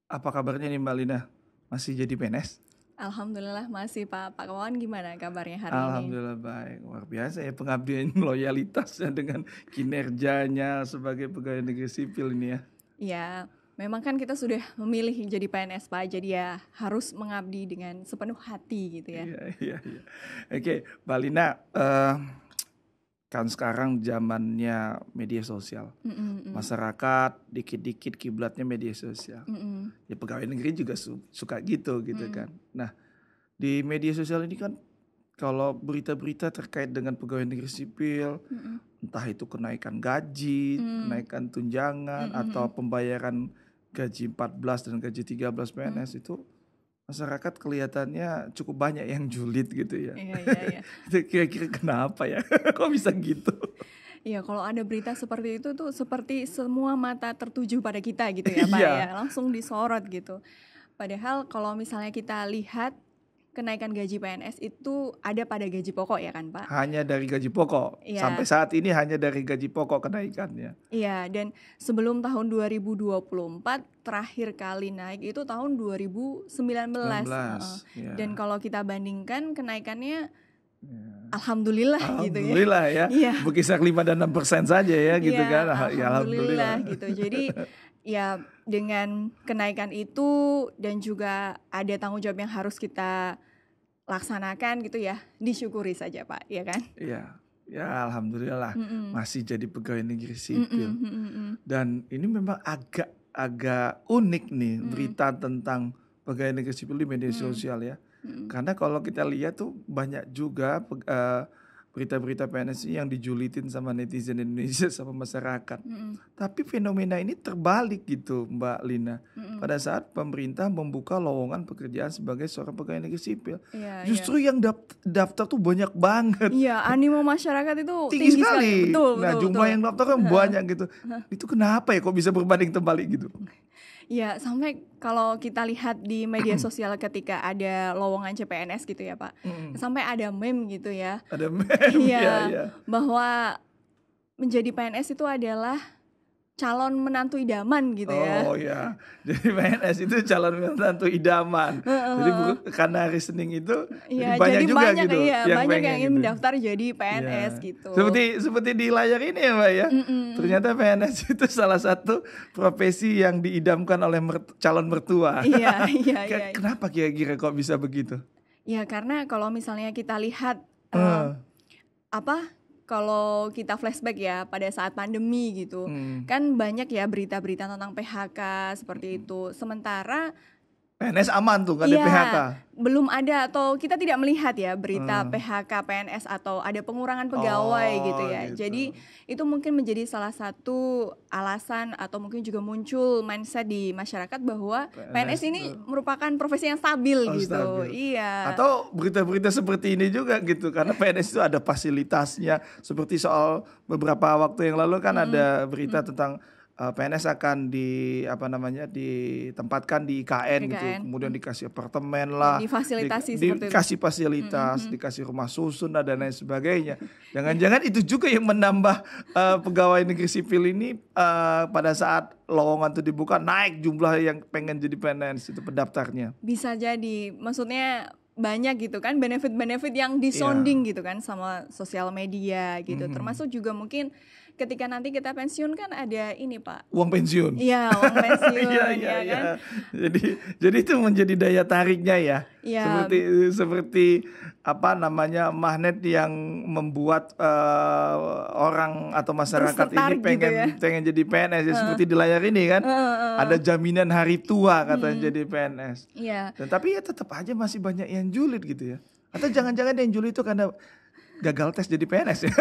Apa kabarnya nih Mbak Lina? Masih jadi PNS? Alhamdulillah masih Pak. Pak Wawan gimana kabarnya hari ini? Alhamdulillah baik. Luar biasa ya pengabdian loyalitasnya dengan kinerjanya sebagai pegawai negeri sipil ini ya. Ya, memang kan kita sudah memilih jadi PNS Pak, jadi ya harus mengabdi dengan sepenuh hati gitu ya. Iya. Oke, Mbak Lina, kan sekarang zamannya media sosial. Masyarakat dikit-dikit kiblatnya media sosial. Ya pegawai negeri juga suka gitu kan. Nah, di media sosial ini kan kalau berita-berita terkait dengan pegawai negeri sipil, entah itu kenaikan gaji, kenaikan tunjangan, atau pembayaran gaji 14 dan gaji 13 PNS itu masyarakat kelihatannya cukup banyak yang julid gitu ya. Iya. Itu kira-kira kenapa ya? Kok bisa gitu? Iya, kalau ada berita seperti itu tuh seperti semua mata tertuju pada kita gitu ya Pak Iya. ya, langsung disorot gitu. Padahal kalau misalnya kita lihat kenaikan gaji PNS itu ada pada gaji pokok ya kan Pak? Hanya dari gaji pokok. Iya. Sampai saat ini hanya dari gaji pokok kenaikannya. Iya, dan sebelum tahun 2024 terakhir kali naik itu tahun 2019. 19, ya. Dan kalau kita bandingkan kenaikannya alhamdulillah gitu ya. Alhamdulillah ya. Iya. Berkisar 5 dan 6% saja ya gitu Iya, kan. Ya alhamdulillah gitu. Jadi ya dengan kenaikan itu dan juga ada tanggung jawab yang harus kita laksanakan gitu ya, disyukuri saja Pak, ya kan? Iya. Ya alhamdulillah masih jadi pegawai negeri sipil. Dan ini memang agak unik nih berita tentang pegawai negeri sipil di media sosial ya. Karena kalau kita lihat tuh banyak juga berita-berita PNS yang dijulitin sama netizen Indonesia sama masyarakat. Tapi fenomena ini terbalik gitu Mbak Lina. Pada saat pemerintah membuka lowongan pekerjaan sebagai seorang pegawai negeri sipil. Iya, Justru yang daftar tuh banyak banget. Iya, animo masyarakat itu Tinggi sekali. Betul, Nah, jumlah betul. yang daftar kan banyak gitu. Itu kenapa ya kok bisa berbanding terbalik gitu? Ya, sampai kalau kita lihat di media sosial ketika ada lowongan CPNS gitu ya Pak, sampai ada meme gitu ya. Ada meme. Iya, bahwa menjadi PNS itu adalah calon menantu idaman gitu ya. Oh ya, jadi PNS itu calon menantu idaman. Jadi karena hari Senin itu Iya, banyak jadi juga banyak gitu banyak pengen yang ingin gitu. mendaftar jadi PNS Ya. gitu. Seperti di layar ini ya Mbak ya. Ternyata PNS itu salah satu profesi yang diidamkan oleh calon mertua. Iya. Kenapa kira-kira kok bisa begitu? Ya karena kalau misalnya kita lihat kalau kita flashback ya pada saat pandemi gitu, kan banyak ya berita-berita tentang PHK seperti itu. Sementara PNS aman tuh gak ada PHK. Belum ada atau kita tidak melihat ya berita PHK PNS atau ada pengurangan pegawai gitu ya. Gitu. Jadi itu mungkin menjadi salah satu alasan atau mungkin juga muncul mindset di masyarakat bahwa PNS ini merupakan profesi yang stabil gitu. Stabil. Iya. Atau berita-berita seperti ini juga gitu karena PNS itu ada fasilitasnya. Seperti soal beberapa waktu yang lalu kan ada berita tentang PNS akan ditempatkan di IKN gitu, kemudian dikasih apartemen lah, dikasih fasilitas, dikasih rumah susun dan lain sebagainya. Jangan-jangan itu juga yang menambah pegawai negeri sipil ini pada saat lowongan itu dibuka naik jumlah yang pengen jadi PNS itu pendaftarnya. Bisa jadi, maksudnya banyak gitu kan benefit-benefit yang disonding gitu kan sama sosial media gitu. Termasuk juga mungkin ketika nanti kita pensiun kan ada ini Pak. Uang pensiun. Iya, uang pensiun. Iya kan. Jadi itu menjadi daya tariknya ya. Seperti magnet yang membuat orang atau masyarakat ini pengen jadi PNS ya, seperti di layar ini kan. Ada jaminan hari tua katanya jadi PNS. Iya. Tapi ya tetap aja masih banyak yang julid gitu ya. Atau jangan-jangan yang julid itu karena gagal tes jadi PNS ya.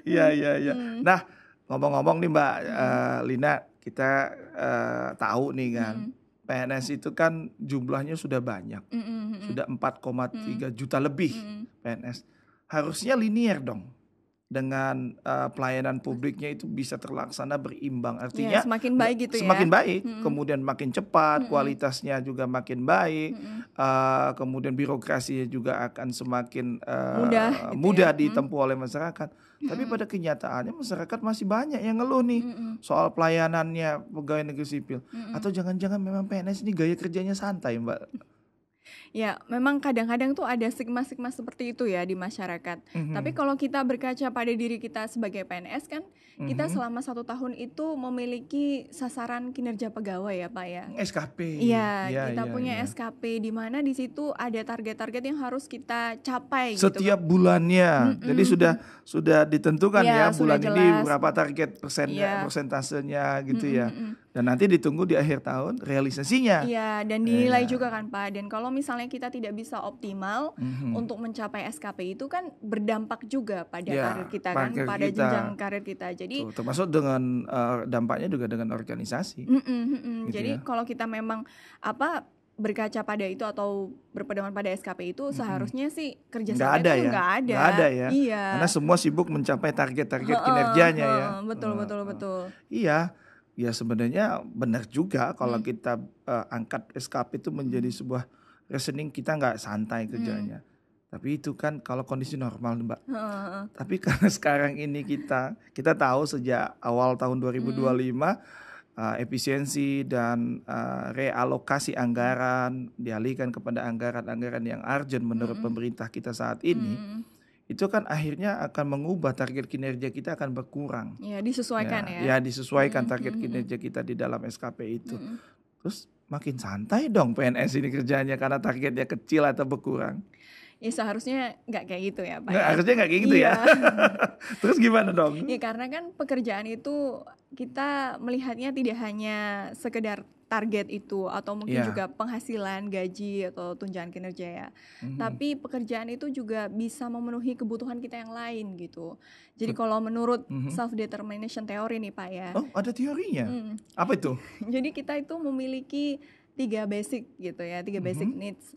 Iya. Nah, ngomong-ngomong nih Mbak Lina, kita tahu nih kan, PNS itu kan jumlahnya sudah banyak, sudah 4,3 juta lebih PNS. Harusnya linier dong. dengan pelayanan publiknya itu bisa terlaksana berimbang. Artinya semakin baik gitu semakin baik, kemudian makin cepat, kualitasnya juga makin baik, kemudian birokrasinya juga akan semakin mudah ditempuh oleh masyarakat. Tapi pada kenyataannya masyarakat masih banyak yang ngeluh nih soal pelayanannya pegawai negeri sipil. Atau jangan-jangan memang PNS ini gaya kerjanya santai, Mbak? Ya, memang kadang-kadang tuh ada stigma-stigma seperti itu ya di masyarakat. Tapi kalau kita berkaca pada diri kita sebagai PNS kan, kita selama 1 tahun itu memiliki sasaran kinerja pegawai ya Pak ya. SKP. Iya, kita punya SKP di mana di situ ada target-target yang harus kita capai. Setiap gitu. Bulannya, jadi sudah ditentukan ya bulan jelas. ini berapa target persentasenya gitu ya. Dan nanti ditunggu di akhir tahun realisasinya. Iya, dan dinilai juga kan Pak. Dan kalau misalnya kita tidak bisa optimal untuk mencapai SKP itu kan berdampak juga pada karir kita kan, pada jenjang karir kita. Jadi termasuk dengan dampaknya juga dengan organisasi. Gitu jadi kalau kita memang berkaca pada itu atau berpedoman pada SKP itu seharusnya sih kerja sama itu nggak ada ya. Iya. Karena semua sibuk mencapai target-target kinerjanya ya. Betul. Iya. Ya sebenarnya benar juga kalau kita angkat SKP itu menjadi sebuah reasoning, kita nggak santai kerjanya. Tapi itu kan kalau kondisi normal Mbak. Tapi karena sekarang ini kita tahu sejak awal tahun 2025 efisiensi dan realokasi anggaran dialihkan kepada anggaran-anggaran yang urgent menurut pemerintah kita saat ini. Itu kan akhirnya akan mengubah target kinerja kita akan berkurang. Ya, disesuaikan ya. Ya, disesuaikan target kinerja kita di dalam SKP itu. Terus makin santai dong PNS ini kerjanya karena targetnya kecil atau berkurang. Ya seharusnya nggak kayak gitu ya Pak. Harusnya nggak kayak gitu ya. Terus gimana dong? Ya karena kan pekerjaan itu kita melihatnya tidak hanya sekedar target itu atau mungkin juga penghasilan, gaji atau tunjangan kinerja ya. Tapi pekerjaan itu juga bisa memenuhi kebutuhan kita yang lain gitu. Jadi kalau menurut self determination theory nih Pak ya. Oh, ada teorinya. Apa itu? Jadi kita itu memiliki 3 basic gitu ya, 3 basic needs.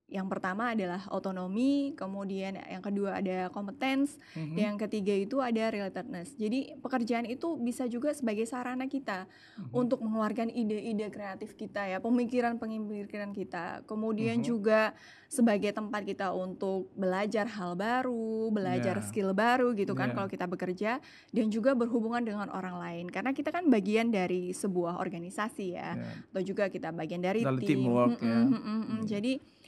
Yang pertama adalah otonomi, kemudian yang kedua ada competence, yang ketiga itu ada relatedness. Jadi pekerjaan itu bisa juga sebagai sarana kita untuk mengeluarkan ide-ide kreatif kita ya, pemikiran kita. Kemudian juga sebagai tempat kita untuk belajar hal baru, belajar skill baru gitu kan kalau kita bekerja, dan juga berhubungan dengan orang lain. Karena kita kan bagian dari sebuah organisasi ya, atau juga kita bagian dari tim. Teamwork Jadi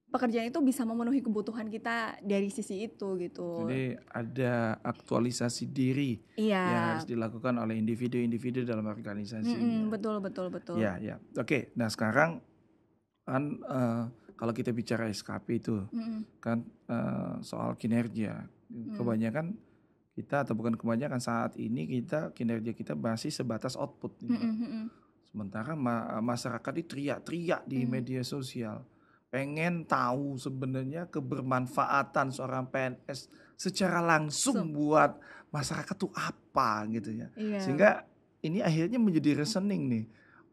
pekerjaan itu bisa memenuhi kebutuhan kita dari sisi itu gitu. Jadi ada aktualisasi diri yang harus dilakukan oleh individu-individu dalam organisasi. Betul. Ya. Oke, nah sekarang kan kalau kita bicara SKP itu kan soal kinerja. Kebanyakan kita, atau bukan kebanyakan, saat ini kinerja kita masih sebatas output. Sementara masyarakat itu teriak-teriak di media sosial. Pengen tahu sebenarnya kebermanfaatan seorang PNS secara langsung buat masyarakat tuh apa gitu ya. Sehingga ini akhirnya menjadi reasoning nih.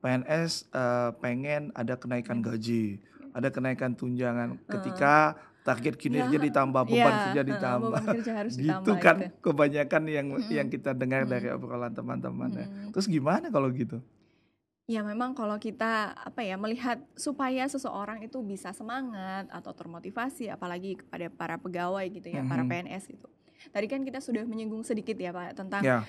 PNS pengen ada kenaikan gaji, ada kenaikan tunjangan ketika target kinerja ditambah, beban kerja ditambah. Beban kerja harus gitu ditambah, kan kebanyakan yang kita dengar dari obrolan teman-teman ya. Terus gimana kalau gitu? Ya memang kalau kita melihat supaya seseorang itu bisa semangat atau termotivasi, apalagi kepada para pegawai gitu ya, para PNS gitu. Tadi kan kita sudah menyinggung sedikit ya Pak tentang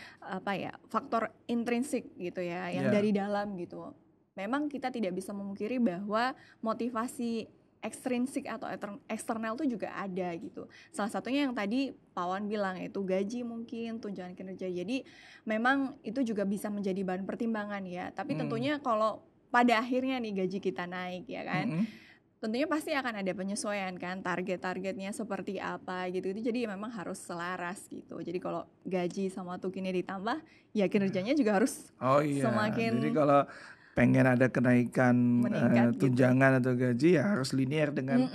faktor intrinsik gitu ya, yang dari dalam gitu. Memang kita tidak bisa memungkiri bahwa motivasi ekstrinsik atau eksternal itu juga ada gitu. Salah satunya yang tadi Pak Wan bilang, yaitu gaji mungkin, tunjangan kinerja. Jadi memang itu juga bisa menjadi bahan pertimbangan ya. Tapi tentunya kalau pada akhirnya nih gaji kita naik ya kan, tentunya pasti akan ada penyesuaian kan, target-targetnya seperti apa gitu. Jadi memang harus selaras gitu. Jadi kalau gaji sama tukinnya ditambah, ya kinerjanya juga harus semakin. Jadi kalau pengen ada kenaikan tunjangan atau gaji ya harus linear dengan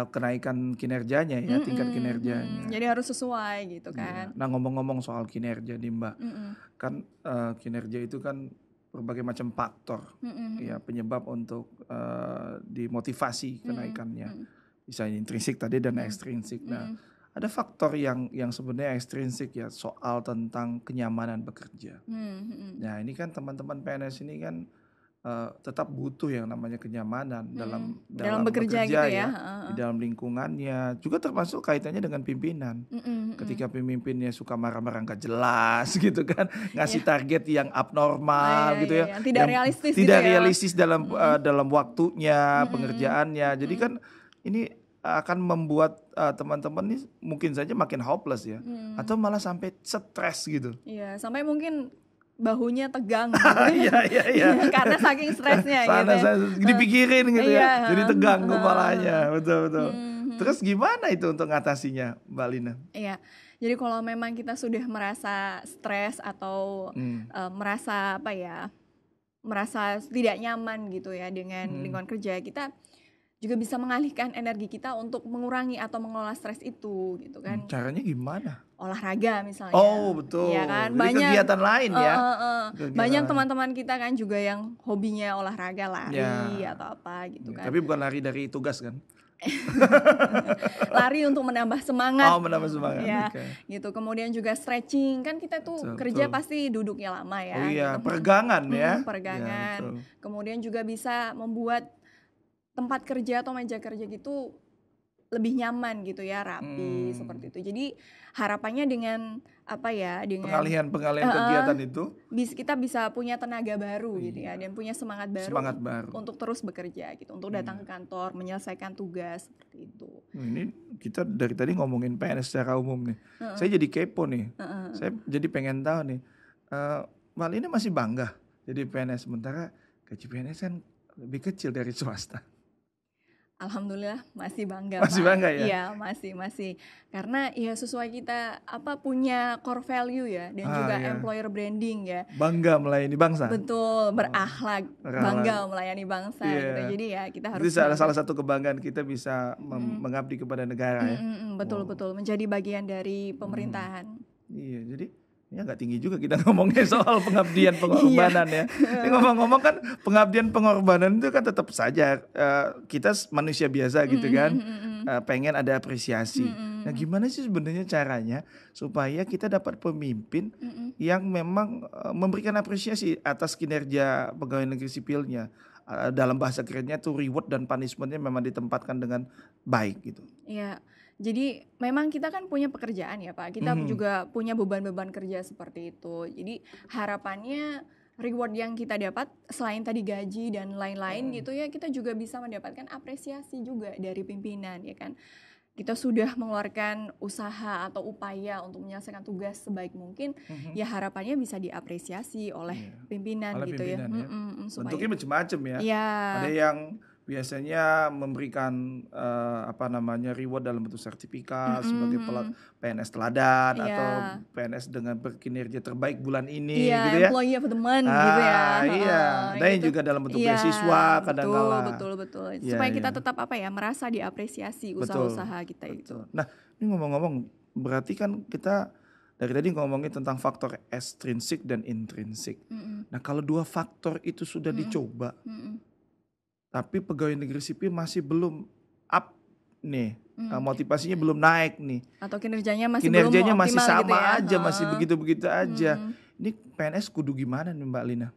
kenaikan kinerjanya ya, tingkat kinerjanya. Jadi harus sesuai gitu kan. Nah ngomong-ngomong soal kinerja nih Mbak, kan kinerja itu kan berbagai macam faktor ya penyebab untuk dimotivasi kenaikannya. Bisa intrinsik tadi dan ekstrinsik. Nah ada faktor yang sebenarnya ekstrinsik ya, soal tentang kenyamanan bekerja. Nah ini kan teman-teman PNS ini kan tetap butuh yang namanya kenyamanan dalam bekerja bekerja gitu ya, di dalam lingkungannya, juga termasuk kaitannya dengan pimpinan. Ketika pemimpinnya suka marah-marah nggak jelas gitu kan, ngasih target yang abnormal gitu ya, tidak realistis tidak gitu ya. realistis dalam waktunya, pengerjaannya. Jadi kan ini akan membuat teman-teman ini mungkin saja makin hopeless ya, atau malah sampai stres gitu. Iya, sampai mungkin bahunya tegang gitu. Iya. Karena saking stresnya gitu. Dipikirin gitu ya. Jadi tegang kepalanya. Betul. Terus gimana itu untuk ngatasinya, Mbak Lina? Iya. Jadi kalau memang kita sudah merasa stres atau merasa merasa tidak nyaman gitu ya dengan lingkungan kerja, kita juga bisa mengalihkan energi kita untuk mengurangi atau mengelola stres itu gitu kan. Caranya gimana? Olahraga misalnya. Oh betul. Ya kan? Jadi kegiatan lain ya. Banyak teman-teman kita kan juga yang hobinya olahraga, lari atau apa gitu kan. Tapi bukan lari dari tugas kan? Lari untuk menambah semangat. Oh, menambah semangat. Ya, gitu. Kemudian juga stretching, kan kita tuh kerja pasti duduknya lama ya. Oh iya, gitu. peregangan ya. Peregangan. Ya, kemudian juga bisa membuat tempat kerja atau meja kerja gitu lebih nyaman gitu ya, rapi seperti itu. Jadi harapannya dengan dengan pengalihan kegiatan itu kita bisa punya tenaga baru gitu ya, dan punya semangat baru untuk terus bekerja gitu, untuk datang ke kantor menyelesaikan tugas seperti itu. Ini kita dari tadi ngomongin PNS secara umum nih. Saya jadi kepo nih. Saya jadi pengen tahu nih. Mbak Lina masih bangga jadi PNS, sementara gaji PNS kan lebih kecil dari swasta. Alhamdulillah masih bangga. Masih bangga ya? Iya, masih. Karena ya sesuai kita punya core value ya, dan juga employer branding ya. Bangga melayani bangsa. Betul, berakhlak, bangga melayani bangsa gitu. Jadi ya kita harus. Itu salah satu kebanggaan kita bisa mengabdi kepada negara ya. Betul, menjadi bagian dari pemerintahan. Iya, jadi ya nggak tinggi juga kita ngomongnya soal pengabdian pengorbanan ya. Ini ngomong-ngomong kan pengabdian pengorbanan itu kan tetap saja kita manusia biasa gitu kan, pengen ada apresiasi. Nah gimana sih sebenarnya caranya supaya kita dapat pemimpin yang memang memberikan apresiasi atas kinerja pegawai negeri sipilnya. Dalam bahasa kerennya tuh reward dan punishmentnya memang ditempatkan dengan baik gitu. Iya. Jadi memang kita kan punya pekerjaan ya Pak, kita juga punya beban-beban kerja seperti itu. Jadi harapannya reward yang kita dapat selain tadi gaji dan lain-lain gitu ya, kita juga bisa mendapatkan apresiasi juga dari pimpinan ya kan. Kita sudah mengeluarkan usaha atau upaya untuk menyelesaikan tugas sebaik mungkin, ya harapannya bisa diapresiasi oleh pimpinan gitu ya. Bentuknya macam-macam ya. Ada yang biasanya memberikan reward dalam bentuk sertifikat sebagai PNS teladan atau PNS dengan berkinerja terbaik bulan ini gitu ya. Employee of the month gitu ya. Ada yang juga dalam bentuk beasiswa kadang-kala. Betul. Supaya kita tetap merasa diapresiasi usaha-usaha kita itu. Nah, ini ngomong-ngomong, berarti kan kita dari tadi ngomongin tentang faktor ekstrinsik dan intrinsik. Nah, kalau dua faktor itu sudah dicoba, tapi pegawai negeri sipil masih belum up nih, motivasinya belum naik nih, atau kinerjanya masih sama gitu ya? aja, masih begitu-begitu aja. Ini PNS kudu gimana nih Mbak Lina?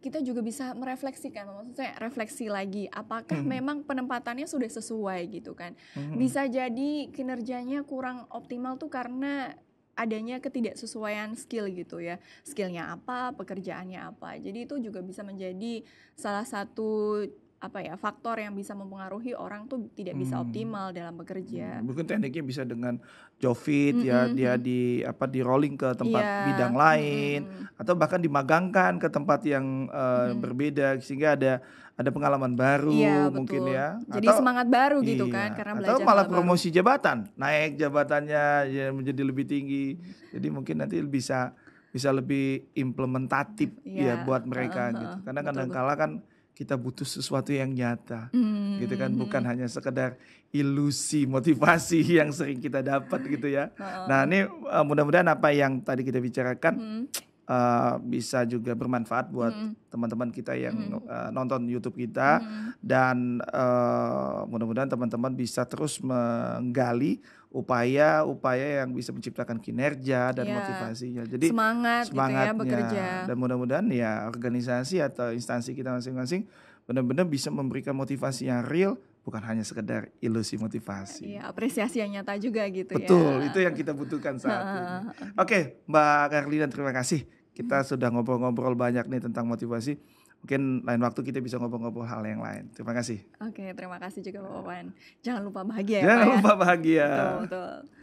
Kita juga bisa merefleksikan, maksudnya refleksi lagi, apakah memang penempatannya sudah sesuai gitu kan? Bisa jadi kinerjanya kurang optimal tuh karena adanya ketidaksesuaian skill gitu ya, skillnya apa, pekerjaannya apa. Jadi itu juga bisa menjadi salah satu faktor yang bisa mempengaruhi orang tuh tidak bisa optimal dalam bekerja. Mungkin tekniknya bisa dengan job fit ya, dia di rolling ke tempat bidang lain, atau bahkan dimagangkan ke tempat yang berbeda sehingga ada pengalaman baru mungkin ya. Jadi semangat baru gitu kan, karena belajar. Atau malah promosi jabatan, naik jabatannya ya menjadi lebih tinggi. Jadi mungkin nanti bisa lebih implementatif ya buat mereka gitu. Karena kadang-kala kan kita butuh sesuatu yang nyata, gitu kan, bukan hanya sekedar ilusi motivasi yang sering kita dapat gitu ya. Nah ini mudah-mudahan apa yang tadi kita bicarakan bisa juga bermanfaat buat teman-teman kita yang nonton YouTube kita, dan mudah-mudahan teman-teman bisa terus menggali upaya-upaya yang bisa menciptakan kinerja dan motivasinya. Jadi semangatnya gitu ya bekerja. Dan mudah-mudahan ya organisasi atau instansi kita masing-masing benar-benar bisa memberikan motivasi yang real, bukan hanya sekedar ilusi motivasi. Iya, apresiasi yang nyata juga gitu. Betul, itu yang kita butuhkan saat ini. Oke, Mbak Carlina, terima kasih. Kita sudah ngobrol-ngobrol banyak nih tentang motivasi. Mungkin lain waktu kita bisa ngobrol-ngobrol hal yang lain. Terima kasih. Oke, terima kasih juga Pak Wawan. Jangan lupa bahagia ya, Jangan Pak lupa bahagia. Betul.